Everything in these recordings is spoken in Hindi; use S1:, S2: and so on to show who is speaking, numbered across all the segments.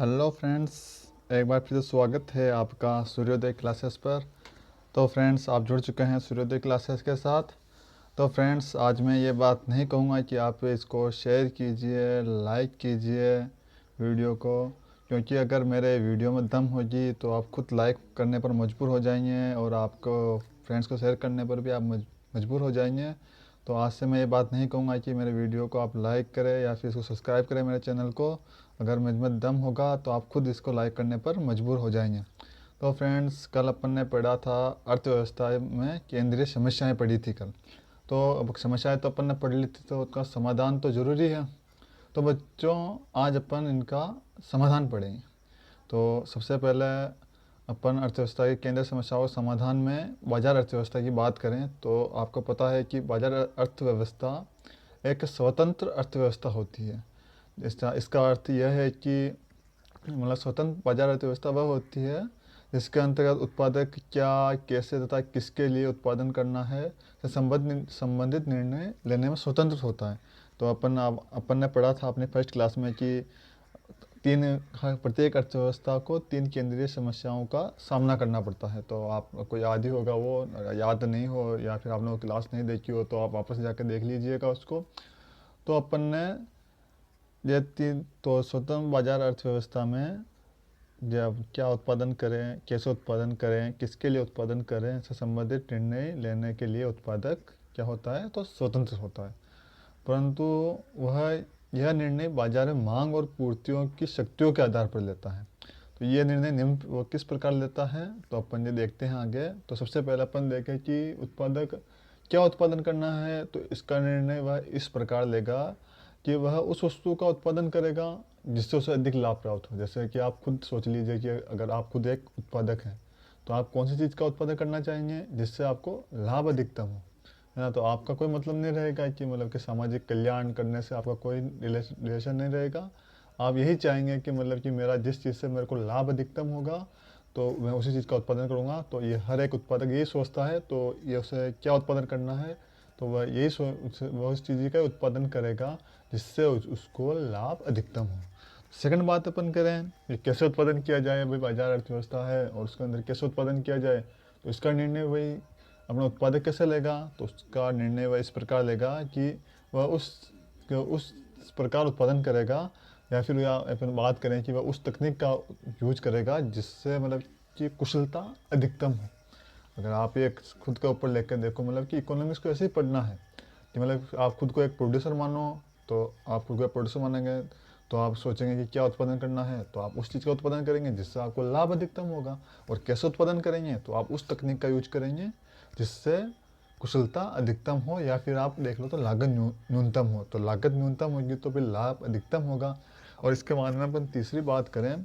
S1: हेलो फ्रेंड्स, एक बार फिर से स्वागत है आपका सूर्योदय क्लासेस पर। तो फ्रेंड्स, आप जुड़ चुके हैं सूर्योदय क्लासेस के साथ। तो फ्रेंड्स, आज मैं ये बात नहीं कहूँगा कि आप इसको शेयर कीजिए, लाइक कीजिए वीडियो को, क्योंकि अगर मेरे वीडियो में दम होगी तो आप खुद लाइक करने पर मजबूर हो जाएंगे और आपको फ्रेंड्स को शेयर करने पर भी आप मजबूर हो जाएंगे। तो आज से मैं ये बात नहीं कहूँगा कि मेरे वीडियो को आप लाइक करें या फिर इसको सब्सक्राइब करें मेरे चैनल को। अगर मुझ में दम होगा तो आप खुद इसको लाइक करने पर मजबूर हो जाएंगे। तो फ्रेंड्स, कल अपन ने पढ़ा था अर्थव्यवस्था में केंद्रीय समस्याएं पढ़ी थी कल। तो अब समस्याएं तो अपन ने पढ़ ली थी, तो उसका समाधान तो ज़रूरी है। तो बच्चों, आज अपन इनका समाधान पढ़ेंगे। तो सबसे पहले अपन अर्थव्यवस्था की केंद्रीय समस्याओं के समाधान में बाजार अर्थव्यवस्था की बात करें तो आपको पता है कि बाजार अर्थव्यवस्था एक स्वतंत्र अर्थव्यवस्था होती है। इसका अर्थ यह है कि मतलब स्वतंत्र बाजार अर्थव्यवस्था वह होती है जिसके अंतर्गत उत्पादक क्या, कैसे तथा किसके लिए उत्पादन करना है से संबंधित निर्णय लेने में स्वतंत्र होता है। तो अपन ने पढ़ा था अपने फर्स्ट क्लास में कि प्रत्येक अर्थव्यवस्था को तीन केंद्रीय समस्याओं का सामना करना पड़ता है। तो आपको याद ही होगा, वो याद नहीं हो या फिर आपने वो क्लास नहीं देखी हो तो आप वापस जाकर देख लीजिएगा उसको। तो अपन ने ये तीन तो स्वतंत्र बाजार अर्थव्यवस्था में जब क्या उत्पादन करें, कैसे उत्पादन करें, किसके लिए उत्पादन करें से संबंधित निर्णय लेने के लिए उत्पादक क्या होता है, तो स्वतंत्र होता है। परंतु वह यह निर्णय बाजार में मांग और पूर्तियों की शक्तियों के आधार पर लेता है। तो ये निर्णय निम्न वो किस प्रकार लेता है, तो अपन ये देखते हैं आगे। तो सबसे पहले अपन देखें कि उत्पादक क्या उत्पादन करना है। तो इसका निर्णय वह इस प्रकार लेगा कि वह उस वस्तु का उत्पादन करेगा जिससे उसे अधिक लाभ प्राप्त हो। जैसे कि आप खुद सोच लीजिए कि अगर आप खुद एक उत्पादक हैं तो आप कौन सी चीज़ का उत्पादन करना चाहेंगे जिससे आपको लाभ अधिकतम हो, है ना। तो आपका कोई मतलब नहीं रहेगा कि मतलब कि सामाजिक कल्याण करने से आपका कोई रिलेशन नहीं रहेगा। आप यही चाहेंगे कि मतलब कि मेरा जिस चीज़ से मेरे को लाभ अधिकतम होगा तो मैं उसी चीज़ का उत्पादन करूँगा। तो ये हर एक उत्पादक यही सोचता है। तो ये उसे क्या उत्पादन करना है, तो वह वह उस चीज़ का उत्पादन करेगा जिससे उसको लाभ अधिकतम हो। सेकंड बात अपन करें कि कैसे उत्पादन किया जाए। भाई, बाजार अर्थव्यवस्था है और उसके अंदर कैसे उत्पादन किया जाए, तो इसका निर्णय वही अपना उत्पादक कैसे लेगा। तो उसका निर्णय वह इस प्रकार लेगा कि वह उस प्रकार उत्पादन करेगा, या फिर या अपन बात करें कि वह उस तकनीक का यूज करेगा जिससे मतलब कि कुशलता अधिकतम हो। अगर आप एक खुद के ऊपर लेकर देखो, मतलब कि इकोनॉमिक्स को ऐसे ही पढ़ना है कि मतलब आप खुद को एक प्रोड्यूसर मानो। तो आप खुद को प्रोड्यूसर मानेंगे तो आप सोचेंगे कि क्या उत्पादन करना है, तो आप उस चीज़ का उत्पादन करेंगे जिससे आपको लाभ अधिकतम होगा। और कैसे उत्पादन करेंगे, तो आप उस तकनीक का यूज करेंगे जिससे कुशलता अधिकतम हो, या फिर आप देख लो तो लागत न्यूनतम हो। तो लागत न्यूनतम होगी तो फिर लाभ अधिकतम होगा। और इसके बाद में अपन तीसरी बात करें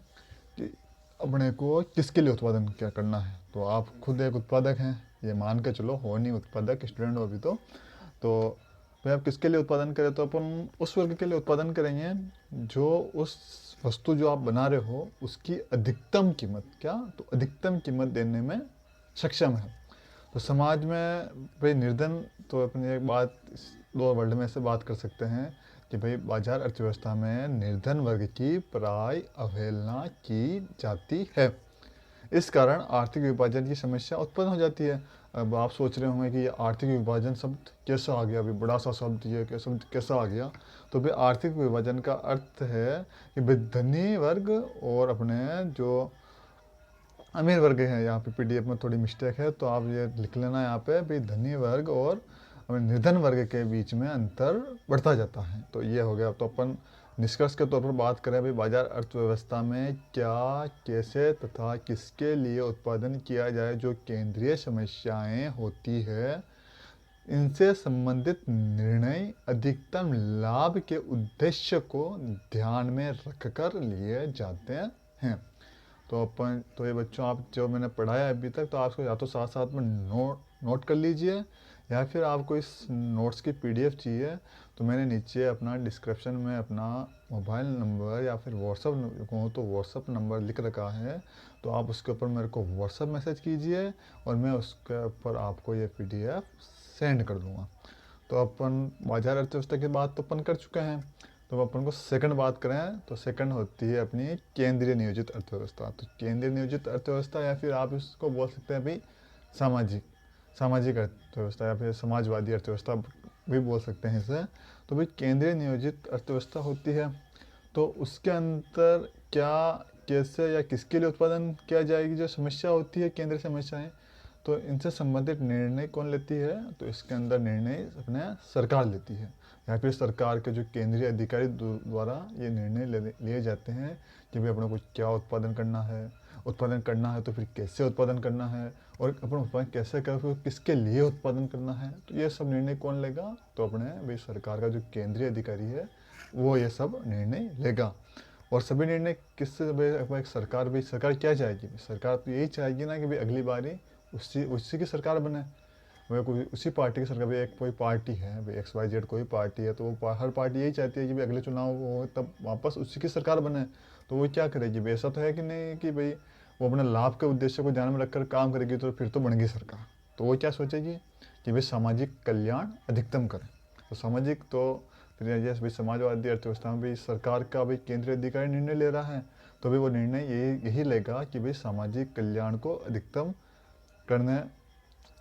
S1: कि अपने को किसके लिए उत्पादन क्या करना है। तो आप खुद एक उत्पादक हैं, ये मान के चलो, हो नहीं उत्पादक, स्टूडेंट हो अभी तो भाई आप किसके लिए उत्पादन करें, तो अपन उस वर्ग के लिए उत्पादन करेंगे जो उस वस्तु जो आप बना रहे हो उसकी अधिकतम कीमत, क्या तो अधिकतम कीमत देने में सक्षम है। तो समाज में भाई निर्धन, तो अपनी एक बात दो वर्ड में से बात कर सकते हैं कि भाई बाजार अर्थव्यवस्था में निर्धन वर्ग की प्राय अवहेलना की जाती है। इस कारण आर्थिक विभाजन की समस्या उत्पन्न हो जाती है। अब आप सोच रहे होंगे कि ये आर्थिक विभाजन शब्द कैसा आ गया, अभी बड़ा सा शब्द ये शब्द कैसा आ गया। तो भाई आर्थिक विभाजन का अर्थ है कि भाई धनी वर्ग और अपने जो अमीर वर्ग है, यहाँ पे पीडीएफ में थोड़ी मिस्टेक है तो आप ये लिख लेना यहाँ पे भी, धनी वर्ग और निर्धन वर्ग के बीच में अंतर बढ़ता जाता है। तो ये हो गया। तो अपन निष्कर्ष के तौर पर बात करें भाई, बाजार अर्थव्यवस्था में क्या, कैसे तथा किसके लिए उत्पादन किया जाए, जो केंद्रीय समस्याएं होती है, इनसे संबंधित निर्णय अधिकतम लाभ के उद्देश्य को ध्यान में रखकर लिए जाते हैं। तो अपन तो ये बच्चों, आप जो मैंने पढ़ाया अभी तक, तो आपको या तो साथ साथ में नोट कर लीजिए, या फिर आपको इस नोट्स की पीडीएफ चाहिए तो मैंने नीचे अपना डिस्क्रिप्शन में अपना मोबाइल नंबर या फिर व्हाट्सअप कहूँ तो व्हाट्सअप नंबर लिख रखा है। तो आप उसके ऊपर मेरे को व्हाट्सअप मैसेज कीजिए और मैं उसके ऊपर आपको ये पीडीएफ सेंड कर दूँगा। तो अपन बाजार अर्थव्यवस्था की बात तो अपन कर चुके हैं। तो अपन को सेकंड बात करें तो सेकंड होती है अपनी केंद्रीय नियोजित अर्थव्यवस्था। तो केंद्रीय नियोजित अर्थव्यवस्था या फिर आप इसको बोल सकते हैं भाई सामाजिक सामाजिक अर्थव्यवस्था या फिर समाजवादी अर्थव्यवस्था भी बोल सकते हैं इसे। तो भाई केंद्रीय नियोजित अर्थव्यवस्था होती है तो उसके अंदर क्या कैसे या किसके लिए उत्पादन किया जाएगी, जो समस्या होती है केंद्रीय समस्याएं, तो इनसे संबंधित निर्णय कौन लेती है, तो इसके अंदर निर्णय अपने सरकार लेती है या फिर सरकार के जो केंद्रीय अधिकारी द्वारा ये निर्णय लिए जाते हैं कि भाई अपने को क्या उत्पादन करना है तो फिर कैसे उत्पादन करना है और अपना उत्पादन कैसे कर फिर किसके लिए उत्पादन करना है, तो ये सब निर्णय कौन लेगा, तो अपने भाई सरकार का जो केंद्रीय अधिकारी है वो ये सब निर्णय लेगा। और सभी निर्णय किससे भाई सरकार क्या चाहेगी, सरकार तो यही चाहेगी ना कि भाई अगली बारी उसी उसी की सरकार बने। वह कोई उसी पार्टी की सरकार, भाई एक कोई पार्टी है भाई XYZ कोई पार्टी है तो वो हर पार्टी यही चाहती है कि भाई अगले चुनाव हो तब वापस उसी की सरकार बने। तो वो क्या करेगी भाई, ऐसा तो है कि नहीं कि भाई वो अपने लाभ के उद्देश्य को ध्यान में रखकर काम करेगी, तो फिर तो बन गई सरकार। तो वो क्या सोचेगी कि भाई सामाजिक कल्याण अधिकतम करें। तो सामाजिक तो फिर जैसे भाई समाजवादी अर्थव्यवस्था में भी सरकार का भाई केंद्रीय अधिकारी निर्णय ले रहा है तो भाई वो निर्णय यही लेगा कि भाई सामाजिक कल्याण को अधिकतम करने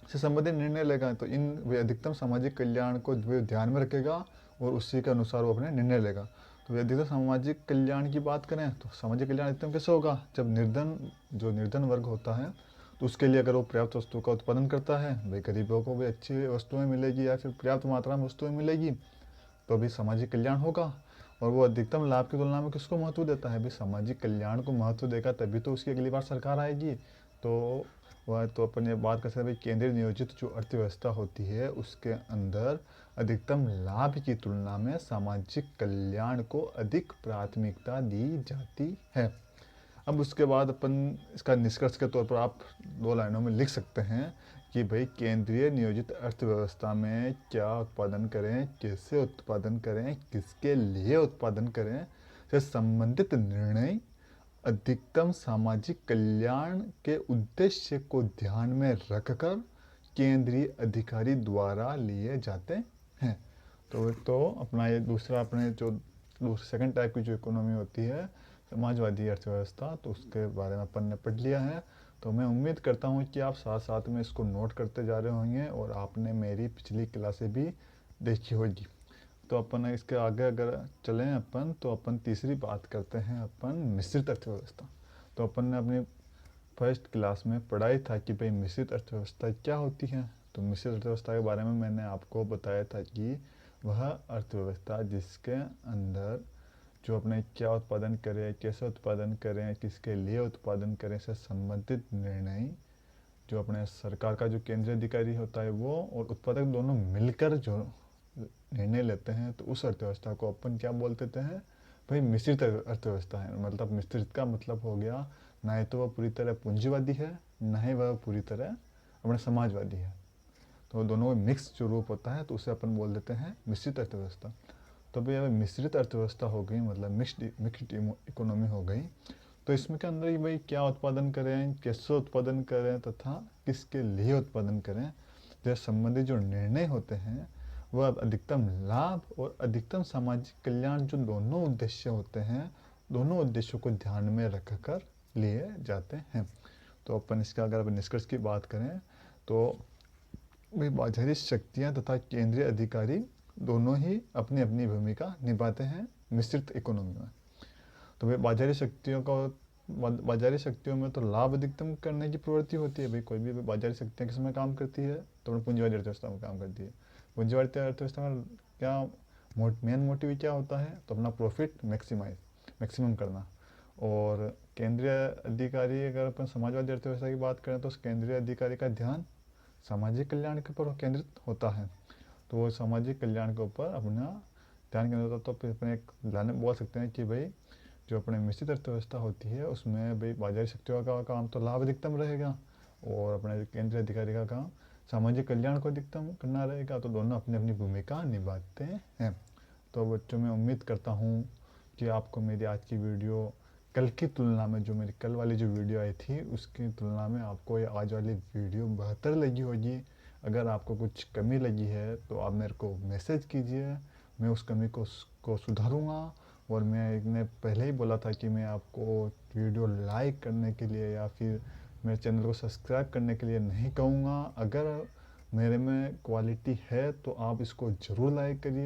S1: से संबंधित निर्णय लेगा। तो इन वे अधिकतम सामाजिक कल्याण को वे ध्यान में रखेगा और उसी के अनुसार वो अपने निर्णय लेगा। तो वे अधिकतम सामाजिक कल्याण की बात करें तो सामाजिक कल्याण अधिकतम कैसे होगा, जब निर्धन वर्ग होता है तो उसके लिए अगर वो पर्याप्त वस्तु का उत्पादन करता है, भाई गरीबों को भी अच्छी वस्तुएं मिलेगी या फिर पर्याप्त मात्रा में वस्तुएं मिलेगी, तो अभी सामाजिक कल्याण होगा। और वो अधिकतम लाभ की तुलना में किसको महत्व देता है, भाई सामाजिक कल्याण को महत्व देगा तभी तो उसकी अगली बार सरकार आएगी। तो वह तो अपन ये बात कर सकते हैं भाई केंद्रीय नियोजित जो अर्थव्यवस्था होती है उसके अंदर अधिकतम लाभ की तुलना में सामाजिक कल्याण को अधिक प्राथमिकता दी जाती है। अब उसके बाद अपन इसका निष्कर्ष के तौर पर आप 2 लाइनों में लिख सकते हैं कि भाई केंद्रीय नियोजित अर्थव्यवस्था में क्या उत्पादन करें, कैसे उत्पादन करें, किसके लिए उत्पादन करें से संबंधित निर्णय अधिकतम सामाजिक कल्याण के उद्देश्य को ध्यान में रखकर केंद्रीय अधिकारी द्वारा लिए जाते हैं। तो अपना ये दूसरा अपने जो सेकंड टाइप की जो इकोनॉमी होती है समाजवादी अर्थव्यवस्था, तो उसके बारे में अपन ने पढ़ लिया है। तो मैं उम्मीद करता हूँ कि आप साथ साथ में इसको नोट करते जा रहे होंगे और आपने मेरी पिछली क्लासें भी देखी होगी। तो अपन इसके आगे अगर चलें अपन तो अपन तीसरी बात करते हैं अपन मिश्रित अर्थव्यवस्था। तो अपन ने अपनी फर्स्ट क्लास में पढ़ाई था कि भाई मिश्रित अर्थव्यवस्था क्या होती है। तो मिश्रित अर्थव्यवस्था के बारे में मैंने आपको बताया था कि वह अर्थव्यवस्था जिसके अंदर जो अपने क्या उत्पादन करें, कैसे उत्पादन करें, किसके लिए उत्पादन करें से संबंधित निर्णय जो अपने सरकार का जो केंद्रीय अधिकारी होता है वो और उत्पादक दोनों मिलकर जो निर्णय लेते हैं, तो उस अर्थव्यवस्था को अपन क्या बोल देते हैं, भाई मिश्रित अर्थव्यवस्था है। मतलब मिश्रित का मतलब हो गया ना तो वह पूरी तरह पूंजीवादी है, ना ही वह पूरी तरह अपने समाजवादी है। तो दोनों में मिक्स जो रूप होता है तो उसे अपन बोल देते हैं मिश्रित अर्थव्यवस्था। तो भाई अगर मिश्रित अर्थव्यवस्था हो गई मतलब मिक्स्ड इकोनॉमी हो गई, तो इसमें के अंदर ही भाई क्या उत्पादन करें, कैसे उत्पादन करें तथा किसके लिए उत्पादन करें जैसे संबंधित जो निर्णय होते हैं वह अधिकतम लाभ और अधिकतम सामाजिक कल्याण जो दोनों उद्देश्य होते हैं, दोनों उद्देश्यों को ध्यान में रखकर लिए जाते हैं। तो अपन इसका अगर अपन निष्कर्ष की बात करें तो भाई बाजारी शक्तियाँ तथा केंद्रीय अधिकारी दोनों ही अपनी अपनी भूमिका निभाते हैं मिश्रित इकोनॉमी में। तो भाई बाजारी शक्तियों में तो लाभ अधिकतम करने की प्रवृत्ति होती है। भाई कोई भी बाजारी शक्तियाँ किस में काम करती है, तो अपनी पूंजीवादी अर्थव्यवस्था में काम करती है। पूंजीवादी अर्थव्यवस्था में क्या मेन मोटिव क्या होता है, तो अपना प्रॉफिट मैक्सिमम करना। और केंद्रीय अधिकारी अगर अपन समाजवादी अर्थव्यवस्था की बात करें तो केंद्रीय अधिकारी का ध्यान सामाजिक कल्याण के ऊपर केंद्रित होता है। तो वो सामाजिक कल्याण के ऊपर अपना ध्यान केंद्रित होता है। तो फिर अपने एक लाने बोल सकते हैं कि भाई जो अपने मिश्रित अर्थव्यवस्था होती है उसमें भाई बाजारी शक्तियों का काम तो लाभ अधिकतम रहेगा और अपने केंद्रीय अधिकारी का काम सामाजिक कल्याण को अधिकतम करना रहेगा। तो दोनों अपनी अपनी भूमिका निभाते हैं। तो बच्चों मैं उम्मीद करता हूँ कि आपको मेरी आज की वीडियो कल की तुलना में, जो मेरी कल वाली जो वीडियो आई थी उसकी तुलना में आपको ये आज वाली वीडियो बेहतर लगी होगी। अगर आपको कुछ कमी लगी है तो आप मेरे को मैसेज कीजिए मैं उस कमी को सुधारूँगा। और मैंने पहले ही बोला था कि मैं आपको वीडियो लाइक करने के लिए या फिर मेरे चैनल को सब्सक्राइब करने के लिए नहीं कहूँगा। अगर मेरे में क्वालिटी है तो आप इसको ज़रूर लाइक करिए।